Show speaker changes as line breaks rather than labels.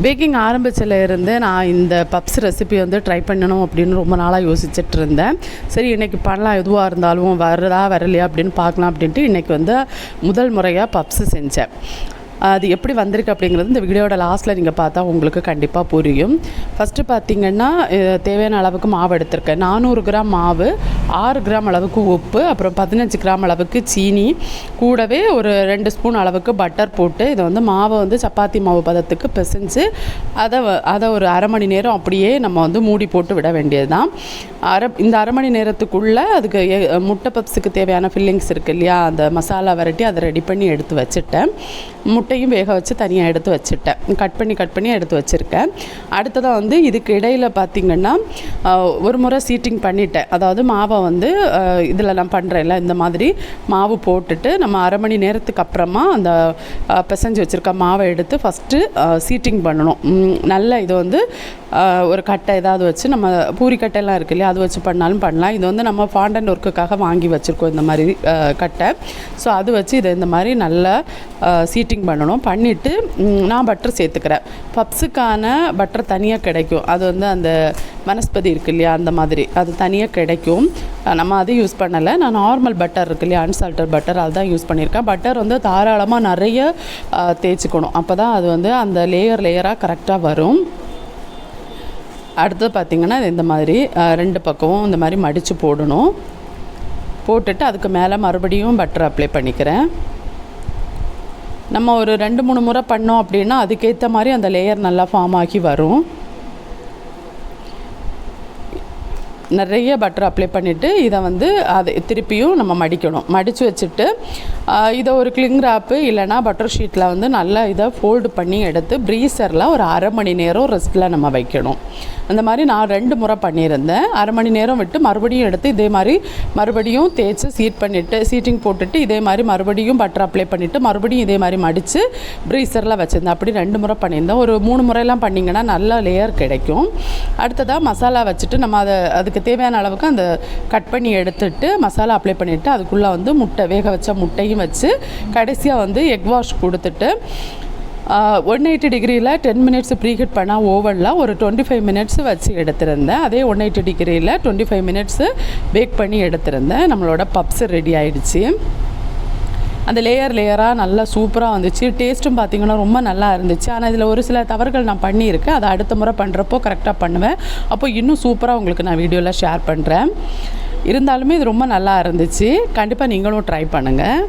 Packing ஆரம்பிச்சிலேருந்து நான் இந்த puffs recipe வந்து ட்ரை பண்ணணும் அப்படின்னு ரொம்ப நாளாக யோசிச்சுட்டு இருந்தேன். சரி இன்றைக்கி பண்ணலாம், எதுவாக இருந்தாலும் வரதா வரலையா அப்படின்னு பார்க்கலாம் அப்படின்ட்டு இன்றைக்கி வந்து முதல் முறையாக பப்ஸு செஞ்சேன். அது எப்படி வந்திருக்கு அப்படிங்கிறது இந்த வீடியோட லாஸ்ட்டில் நீங்கள் பார்த்தா உங்களுக்கு கண்டிப்பாக புரியும். ஃபஸ்ட்டு பார்த்திங்கன்னா தேவையான அளவுக்கு மாவு எடுத்திருக்கேன். 400 கிராம் மாவு, 6 கிராம் அளவுக்கு உப்பு, அப்புறம் 15 கிராம் அளவுக்கு சீனி, கூடவே ஒரு 2 ஸ்பூன் அளவுக்கு பட்டர் போட்டு இதை வந்து மாவை வந்து சப்பாத்தி மாவு பதத்துக்கு பிசைஞ்சு அதை ஒரு அரை மணி நேரம் அப்படியே நம்ம வந்து மூடி போட்டு விட வேண்டியது தான். இந்த அரை மணி நேரத்துக்குள்ளே அதுக்கு முட்டை பப்ஸுக்கு தேவையான ஃபில்லிங்ஸ் இருக்குது இல்லையா, அந்த மசாலா வரட்டி அதை ரெடி பண்ணி எடுத்து வச்சுட்டேன். முட்டையும் வேக வச்சு தனியாக எடுத்து வச்சுட்டேன். கட் பண்ணி எடுத்து வச்சுருக்கேன். அடுத்ததாக வந்து இதுக்கு இடையில் பார்த்திங்கன்னா ஒரு முறை சீட்டிங் பண்ணிட்டேன். அதாவது மாவை வந்து இதில் நான் பண்ணுறேன்ல இந்த மாதிரி மாவு போட்டுட்டு நம்ம அரை மணி நேரத்துக்கு அப்புறமா அந்த பிசைஞ்சு வச்சுருக்க மாவை எடுத்து ஃபஸ்ட்டு சீட்டிங் பண்ணணும். நல்ல இது வந்து ஒரு கட்டை ஏதாவது வச்சு, நம்ம பூரி கட்டையெல்லாம் இருக்கு இல்லையா, அது வச்சு பண்ணாலும் பண்ணலாம். இது வந்து நம்ம ஃபாண்டன்ட் ஒர்க்குக்காக வாங்கி வச்சுருக்கோம் இந்த மாதிரி கட்டை. ஸோ அது வச்சு இதை இந்த மாதிரி நல்லா சீட்டிங் பண்ணணும். பண்ணிவிட்டு நான் பட்டர் சேர்த்துக்கிறேன். பப்ஸுக்கான பட்டர் தனியாக கிடைக்கும். அது வந்து அந்த வனஸ்பதி இருக்குது இல்லையா, அந்த மாதிரி அது தனியாக கிடைக்கும். நம்ம அதை யூஸ் பண்ணலை. நான் நார்மல் பட்டர் இருக்கு இல்லையா, அன்சால்டட் பட்டர், அதுதான் யூஸ் பண்ணியிருக்கேன். பட்டர் வந்து தாராளமாக நிறைய தேய்ச்சிக்கணும். அப்போ தான் அது வந்து அந்த லேயராக கரெக்டாக வரும். அடுத்தது பார்த்திங்கன்னா இந்த மாதிரி 2 பக்கமும் இந்த மாதிரி மடித்து போடணும். போட்டுட்டு அதுக்கு மேலே மறுபடியும் பட்டர் அப்ளை பண்ணிக்கிறேன். நம்ம ஒரு 2-3 முறை பண்ணோம் அப்படின்னா அதுக்கேற்ற மாதிரி அந்த லேயர் நல்லா ஃபார்ம் ஆகி வரும். நிறைய பட்டர் அப்ளை பண்ணிவிட்டு இதை வந்து அதை திருப்பியும் நம்ம மடிக்கணும். மடித்து வச்சுட்டு இதை ஒரு கிளிங் ராப்பு இல்லைனா பட்டர் ஷீட்டில் வந்து நல்லா இதை ஃபோல்டு பண்ணி எடுத்து ப்ரீசரில் ஒரு அரை மணி நேரம் ரெஸ்ட்டில் நம்ம வைக்கணும். அந்த மாதிரி நான் 2 முறை பண்ணியிருந்தேன். அரை மணி நேரம் விட்டு மறுபடியும் எடுத்து இதே மாதிரி மறுபடியும் தேய்ச்சி சீட்டிங் போட்டுட்டு இதே மாதிரி மறுபடியும் பட்டர் அப்ளை பண்ணிவிட்டு மறுபடியும் இதே மாதிரி மடித்து ப்ரீசரில் வச்சுருந்தேன். அப்படி 2 முறை பண்ணியிருந்தேன். ஒரு 3 முறையெல்லாம் பண்ணிங்கன்னா நல்ல லேயர் கிடைக்கும். அடுத்ததாக மசாலா வச்சுட்டு நம்ம அதுக்கு தேவையான அளவுக்கு அந்த கட் பண்ணி எடுத்துட்டு மசாலா அப்ளை பண்ணிவிட்டு அதுக்குள்ளே வந்து வேக வச்ச முட்டையும் வச்சு கடைசியாக வந்து எக் வாஷ் கொடுத்துட்டு 180 டிகிரியில் 10 மினிட்ஸ் ப்ரீஹீட் பண்ணால் ஓவனில் ஒரு 25 மினிட்ஸ் வச்சு எடுத்திருந்தேன். அதே 180 டிகிரியில் 25 மினிட்ஸு பேக் பண்ணி எடுத்திருந்தேன். நம்மளோட பப்ஸ் ரெடி ஆகிடுச்சு. அந்த லேயராக நல்லா சூப்பராக வந்துச்சு. டேஸ்ட்டும் பார்த்திங்கன்னா ரொம்ப நல்லா இருந்துச்சு. ஆனால் இதில் ஒரு சில தவறுகள் நான் பண்ணியிருக்கேன். அதை அடுத்த முறை பண்ணுறப்போ கரெக்டாக பண்ணுவேன். அப்போ இன்னும் சூப்பராக உங்களுக்கு நான் வீடியோவில் ஷேர் பண்ணுறேன். இருந்தாலுமே இது ரொம்ப நல்லா இருந்துச்சு. கண்டிப்பாக நீங்களும் ட்ரை பண்ணுங்கள்.